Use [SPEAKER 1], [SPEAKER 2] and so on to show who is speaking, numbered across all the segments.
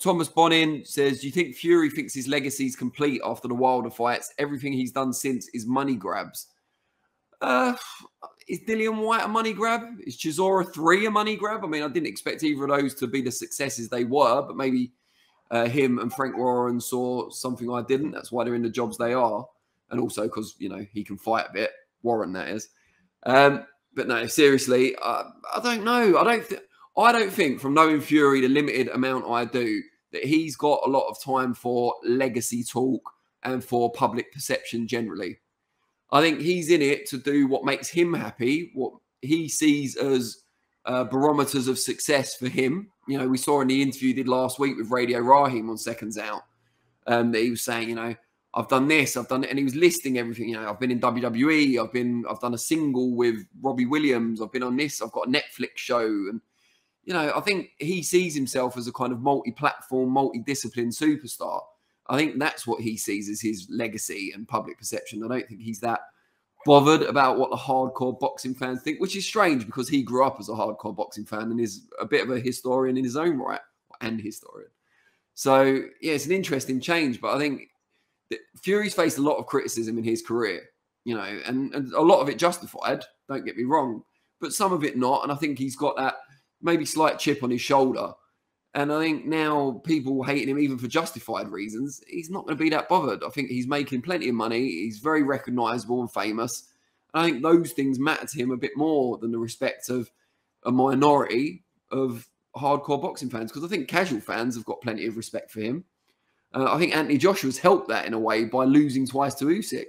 [SPEAKER 1] Thomas Bonin says, do you think Fury thinks his legacy is complete after the Wilder fights? Everything he's done since is money grabs. Is Dillian White a money grab? Is Chisora 3 a money grab? I mean, I didn't expect either of those to be the successes they were, but maybe him and Frank Warren saw something I didn't. That's why they're in the jobs they are. And also because, you know, he can fight a bit. Warren, that is. But no, seriously, I don't know. I don't think from knowing Fury, the limited amount I do, that he's got a lot of time for legacy talk and for public perception generally. I think he's in it to do what makes him happy, what he sees as barometers of success for him. You know, we saw in the interview he did last week with Radio Raheem on Seconds Out that he was saying, you know, I've done this, I've done it, and he was listing everything. You know, I've been in WWE, I've done a single with Robbie Williams, I've been on this, I've got a Netflix show, and you know, I think he sees himself as a kind of multi-platform, multi-discipline superstar. I think that's what he sees as his legacy and public perception. I don't think he's that bothered about what the hardcore boxing fans think, which is strange because he grew up as a hardcore boxing fan and is a bit of a historian in his own right, and historian. So, yeah, it's an interesting change, but I think that Fury's faced a lot of criticism in his career, you know, and a lot of it justified, don't get me wrong, but some of it not. And I think he's got that maybe slight chip on his shoulder. And I think now people hating him even for justified reasons, he's not going to be that bothered. I think he's making plenty of money. He's very recognisable and famous. And I think those things matter to him a bit more than the respect of a minority of hardcore boxing fans. Because I think casual fans have got plenty of respect for him. I think Anthony Joshua's helped that in a way by losing twice to Usyk.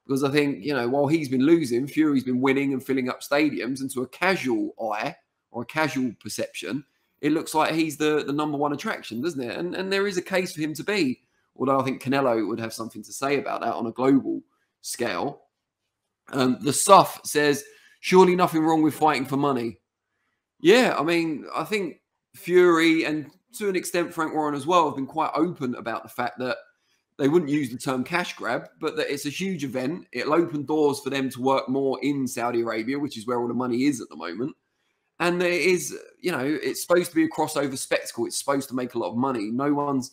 [SPEAKER 1] Because I think, you know, while he's been losing, Fury's been winning and filling up stadiums. And to a casual eye or a casual perception, it looks like he's the number one attraction, doesn't it? And there is a case for him to be, although I think Canelo would have something to say about that on a global scale. The Suff says, surely nothing wrong with fighting for money. Yeah, I mean, I think Fury and to an extent Frank Warren as well have been quite open about the fact that they wouldn't use the term cash grab, but that it's a huge event. It'll open doors for them to work more in Saudi Arabia, which is where all the money is at the moment. And there is, you know, it's supposed to be a crossover spectacle. It's supposed to make a lot of money. No one's,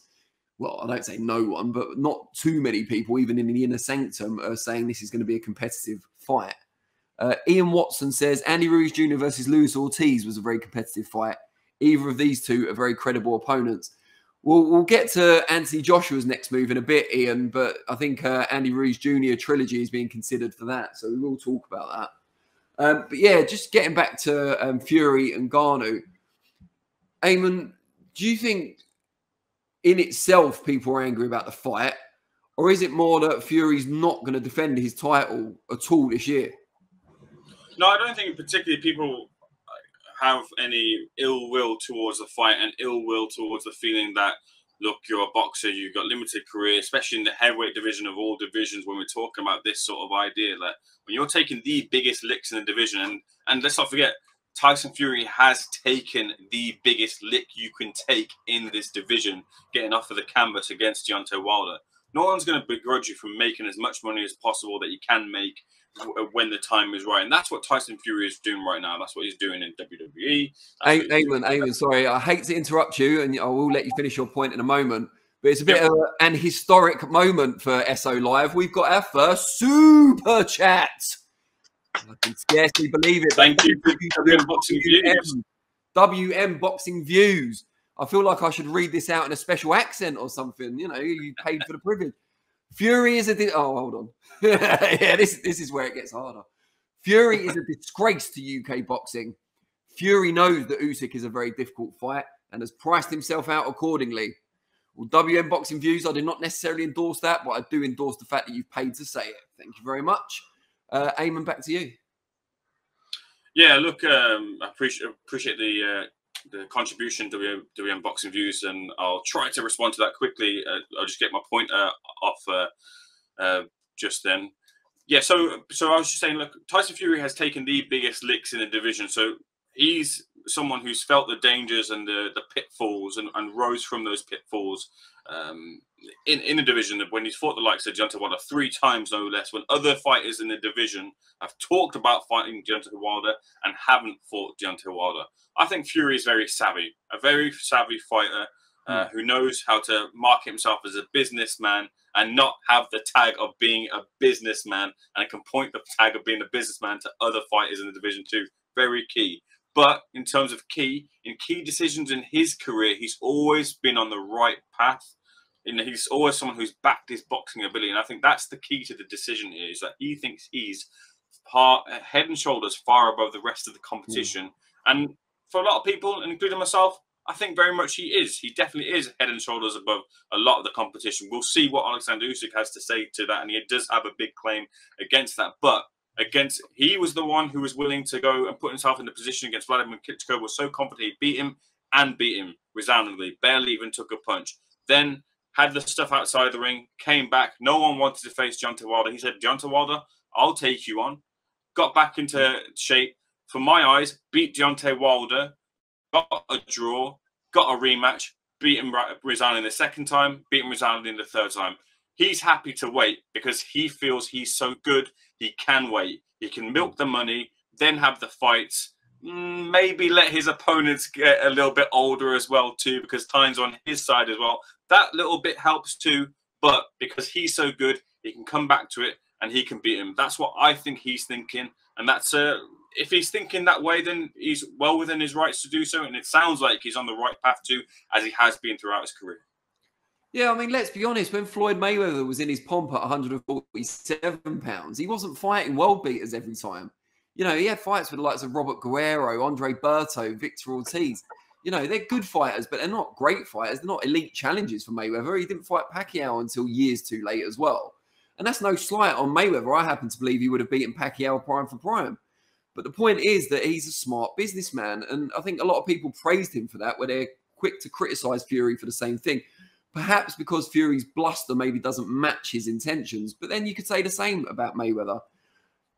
[SPEAKER 1] well, I don't say no one, but not too many people, even in the inner sanctum, are saying this is going to be a competitive fight. Ian Watson says, Andy Ruiz Jr. versus Luis Ortiz was a very competitive fight. Either of these two are very credible opponents. We'll get to Anthony Joshua's next move in a bit, Ian, but I think Andy Ruiz Jr. trilogy is being considered for that. So we will talk about that. But yeah, just getting back to Fury and Ngannou. Ayman, do you think in itself people are angry about the fight? Or is it more that Fury's not going to defend his title at all this year?
[SPEAKER 2] No, I don't think particularly people have any ill will towards the fight and ill will towards the feeling that, look, you're a boxer, you've got limited career, especially in the heavyweight division of all divisions when we're talking about this sort of idea. That when you're taking the biggest licks in the division, and let's not forget, Tyson Fury has taken the biggest lick you can take in this division, getting off of the canvas against Deontay Wilder. No one's going to begrudge you from making as much money as possible that you can make when the time is right. And that's what Tyson Fury is doing right now. That's what he's doing in WWE.
[SPEAKER 1] Ayman, sorry, I hate to interrupt you, and I will let you finish your point in a moment, but it's a bit of an historic moment for SO Live. We've got our first super chat. I can scarcely believe it.
[SPEAKER 2] Thank you.
[SPEAKER 1] WM Boxing Views. I feel like I should read this out in a special accent or something. You know, you paid for the privilege. Fury is a... oh, hold on. Yeah, this is where it gets harder. Fury is a disgrace to UK boxing. Fury knows that Usyk is a very difficult fight and has priced himself out accordingly. Well, WM Boxing Views, I do not necessarily endorse that, but I do endorse the fact that you've paid to say it. Thank you very much. Ayman, back to you.
[SPEAKER 2] Yeah, look, I appreciate the contribution to WM Boxing Views, and I'll try to respond to that quickly. I'll just get my point off just then. Yeah, so I was just saying, look, Tyson Fury has taken the biggest licks in the division. So he's someone who's felt the dangers and the pitfalls and rose from those pitfalls in the division. When he's fought the likes of Deontay Wilder 3 times, no less, when other fighters in the division have talked about fighting Deontay Wilder and haven't fought Deontay Wilder. I think Fury is very savvy, a very savvy fighter. who knows how to market himself as a businessman and not have the tag of being a businessman, and can point the tag of being a businessman to other fighters in the division too. Very key. But in terms of key decisions in his career, he's always been on the right path. You know, he's always someone who's backed his boxing ability. And I think that's the key to the decision here, is that he thinks he's head and shoulders far above the rest of the competition. And for a lot of people, including myself, I think very much he is. He definitely is head and shoulders above a lot of the competition. We'll see what Oleksandr Usyk has to say to that. And he does have a big claim against that. But he was the one who was willing to go and put himself in the position against Vladimir Klitschko, was so confident he beat him resoundingly, barely even took a punch. Then had the stuff outside the ring, came back. No one wanted to face Deontay Wilder. He said, Deontay Wilder, I'll take you on. Got back into shape. For my eyes, beat Deontay Wilder, got a draw, got a rematch, beat him resoundingly the second time, beat him resoundingly the third time. He's happy to wait because he feels he's so good, he can wait. He can milk the money, then have the fights, maybe let his opponents get a little bit older as well too, because time's on his side as well. That little bit helps too, but because he's so good, he can come back to it and he can beat him. That's what I think he's thinking, and that's if he's thinking that way, then he's well within his rights to do so, and it sounds like he's on the right path too, as he has been throughout his career.
[SPEAKER 1] Yeah, I mean, let's be honest. When Floyd Mayweather was in his pomp at 147 pounds, he wasn't fighting world beaters every time. You know, he had fights with the likes of Robert Guerrero, Andre Berto, Victor Ortiz. You know, they're good fighters, but they're not great fighters. They're not elite challenges for Mayweather. He didn't fight Pacquiao until years too late as well. And that's no slight on Mayweather. I happen to believe he would have beaten Pacquiao prime for prime. But the point is that he's a smart businessman. And I think a lot of people praised him for that, where they're quick to criticize Fury for the same thing. Perhaps because Fury's bluster maybe doesn't match his intentions. But then you could say the same about Mayweather.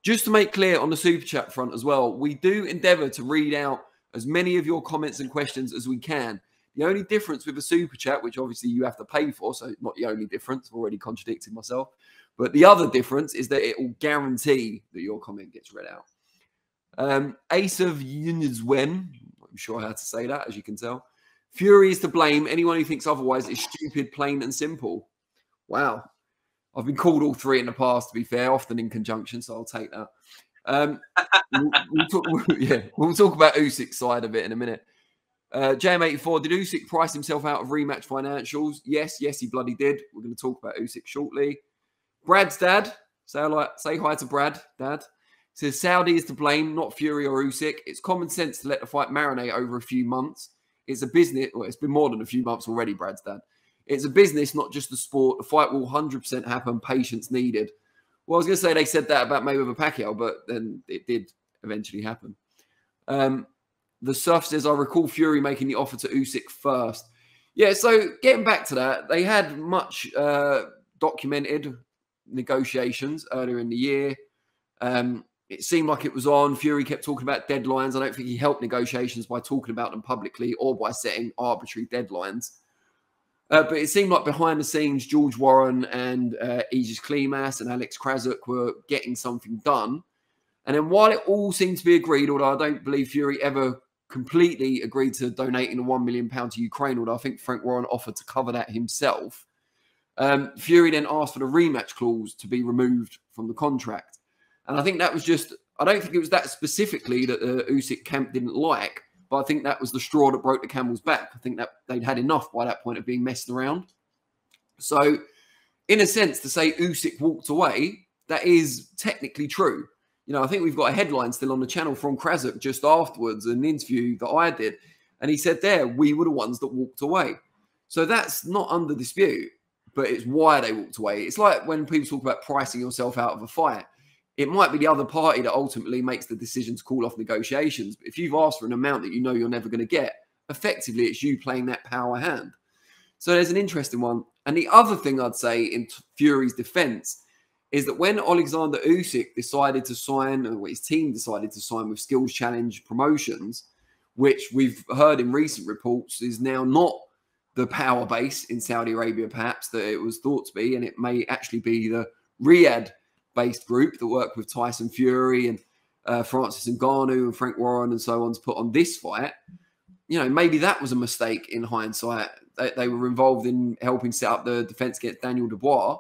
[SPEAKER 1] Just to make clear on the Super Chat front as well, we do endeavour to read out as many of your comments and questions as we can. The only difference with a Super Chat, which obviously you have to pay for, so not the only difference, I've already contradicted myself, but the other difference is that it will guarantee that your comment gets read out. Ace of Yunizwen, I'm sure how to say that, as you can tell. Fury is to blame. Anyone who thinks otherwise is stupid, plain and simple. Wow. I've been called all three in the past, to be fair, often in conjunction, so I'll take that. We'll talk about Usyk's side of it in a minute. JM84, did Usyk price himself out of rematch financials? Yes, he bloody did. We're going to talk about Usyk shortly. Brad's dad, say hi to Brad, dad. Says Saudi is to blame, not Fury or Usyk. It's common sense to let the fight marinate over a few months. It's a business. Well, it's been more than a few months already, Brad's dad. It's a business, not just a sport. The fight will 100% happen. Patience needed. Well, I was going to say they said that about Mayweather Pacquiao, but then it did eventually happen. The Surf says, I recall Fury making the offer to Usyk first. Yeah, so getting back to that, they had much documented negotiations earlier in the year. It seemed like it was on. Fury kept talking about deadlines. I don't think he helped negotiations by talking about them publicly or by setting arbitrary deadlines. But it seemed like behind the scenes, George Warren and Aegis Klimas and Alex Krasuk were getting something done. And then while it all seemed to be agreed, although I don't believe Fury ever completely agreed to donating the £1 million to Ukraine, although I think Frank Warren offered to cover that himself, Fury then asked for the rematch clause to be removed from the contract. And I think that was just, I don't think it was that specifically that the Usyk camp didn't like, but I think that was the straw that broke the camel's back. I think that they'd had enough by that point of being messed around. So, in a sense, to say Usyk walked away, that is technically true. You know, I think we've got a headline still on the channel from Krasuk just afterwards, an interview that I did. And he said there, we were the ones that walked away. So that's not under dispute, but it's why they walked away. It's like when people talk about pricing yourself out of a fight. It might be the other party that ultimately makes the decision to call off negotiations. But if you've asked for an amount that you know you're never going to get, effectively it's you playing that power hand. So there's an interesting one. And the other thing I'd say in Fury's defense is that when Oleksandr Usyk decided to sign, or his team decided to sign with Skills Challenge Promotions, which we've heard in recent reports is now not the power base in Saudi Arabia, perhaps, that it was thought to be, and it may actually be the Riyadh-based group that worked with Tyson Fury and Francis Ngannou and Frank Warren and so on to put on this fight. you know, maybe that was a mistake in hindsight. They were involved in helping set up the defense against Daniel Dubois.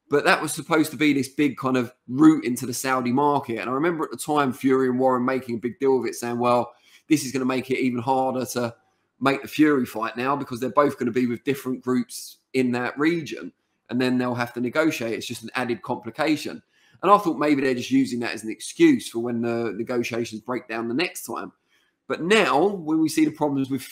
[SPEAKER 1] But that was supposed to be this big kind of route into the Saudi market. And I remember at the time, Fury and Warren making a big deal of it, saying, well, this is going to make it even harder to make the Fury fight now because they're both going to be with different groups in that region. And then they'll have to negotiate. It's just an added complication. And I thought maybe they're just using that as an excuse for when the negotiations break down the next time. But now, when we see the problems with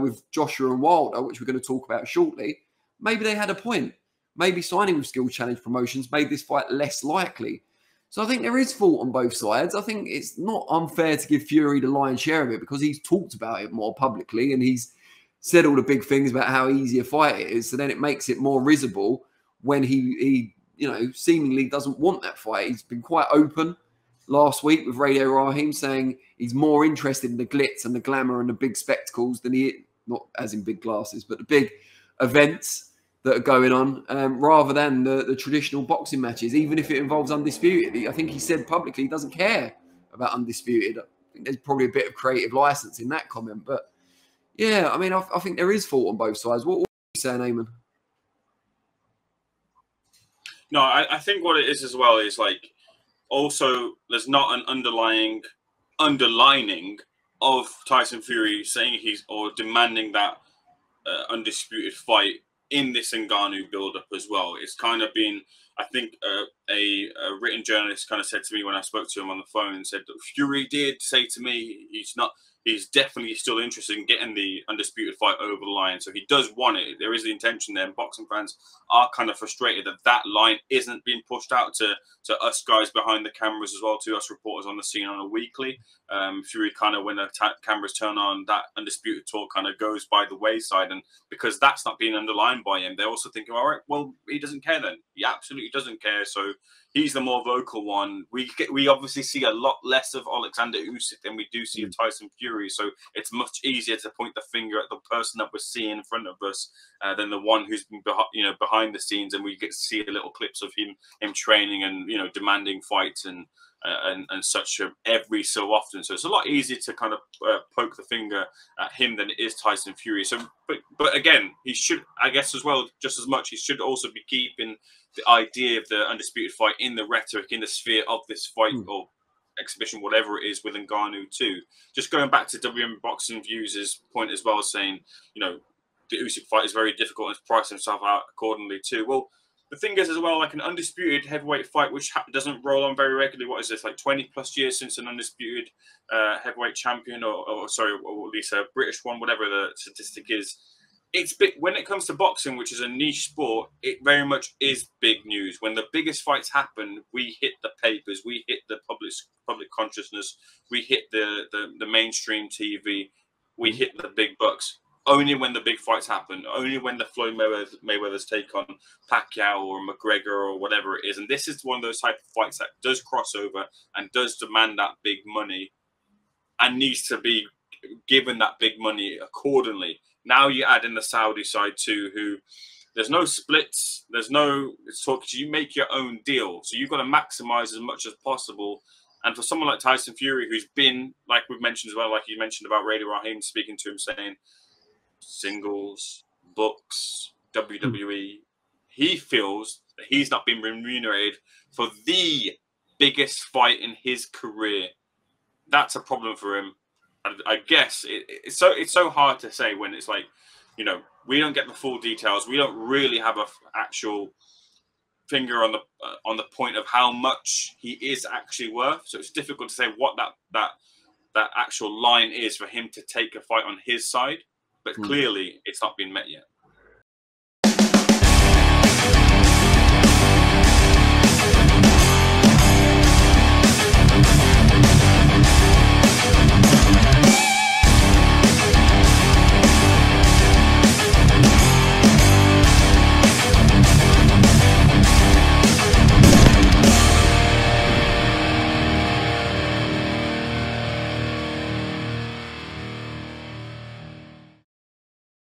[SPEAKER 1] with Joshua and Wilder, which we're going to talk about shortly, maybe they had a point. Maybe signing with Skill Challenge Promotions made this fight less likely. So I think there is fault on both sides. I think it's not unfair to give Fury the lion's share of it because he's talked about it more publicly and he's said all the big things about how easy a fight it is. So then it makes it more risible when he you know, seemingly doesn't want that fight. He's been quite open last week with Radio Raheem saying he's more interested in the glitz and the glamour and the big spectacles than not as in big glasses, but the big events that are going on rather than the traditional boxing matches, even if it involves Undisputed. I think he said publicly he doesn't care about Undisputed. I think there's probably a bit of creative license in that comment. But yeah, I mean, I think there is fault on both sides. What are you saying, Ayman?
[SPEAKER 2] No, I think what it is as well is like also there's not an underlining of Tyson Fury saying or demanding that undisputed fight in this Ngannou build-up as well. It's kind of been, I think, a written journalist kind of said to me when I spoke to him on the phone and said, Fury did say to me he's definitely still interested in getting the undisputed fight over the line. So he does want it. There is the intention there. And boxing fans are kind of frustrated that that line isn't being pushed out to us guys behind the cameras as well, to us reporters on the scene on a weekly. Fury kind of, when the cameras turn on, that undisputed talk kind of goes by the wayside. And because that's not being underlined by him, they're also thinking, all right, well, he doesn't care then. He absolutely doesn't care. So he's the more vocal one. We obviously see a lot less of Oleksandr Usyk than we do see of Tyson Fury. So it's much easier to point the finger at the person that we're seeing in front of us than the one who's been behind the scenes, and we get to see little clips of him training and demanding fights and such every so often. So it's a lot easier to kind of poke the finger at him than it is Tyson Fury. So, but again, he should, I guess, as well, just as much, he should also be keeping the idea of the undisputed fight in the rhetoric, in the sphere of this fight or exhibition, whatever it is, with Ngannou too. Just going back to WM Boxing Views' point as well, saying, the Usyk fight is very difficult and price himself out accordingly too. Well, the thing is as well, like an undisputed heavyweight fight, which doesn't roll on very regularly. What is this, like 20 plus years since an undisputed heavyweight champion, or at least a British one, whatever the statistic is. It's big when it comes to boxing, which is a niche sport. It very much is big news. When the biggest fights happen, we hit the papers, we hit the public consciousness, we hit the mainstream TV, we hit the big bucks. Only when the big fights happen, only when the Floyd Mayweather's take on Pacquiao or McGregor or whatever it is. And this is one of those type of fights that does cross over and does demand that big money and needs to be given that big money accordingly. Now you add in the Saudi side too, who there's no splits, there's no talk. You make your own deal, so you've got to maximize as much as possible. And for someone like Tyson Fury, who's been, like we've mentioned as well, like you mentioned about Radio Raheem speaking to him, saying singles, books, WWE, he feels that he's not been remunerated for the biggest fight in his career. That's a problem for him. I guess it's so hard to say when it's like, we don't get the full details. We don't really have an actual finger on the point of how much he is actually worth. So it's difficult to say what that actual line is for him to take a fight on his side. But clearly, it's not been met yet.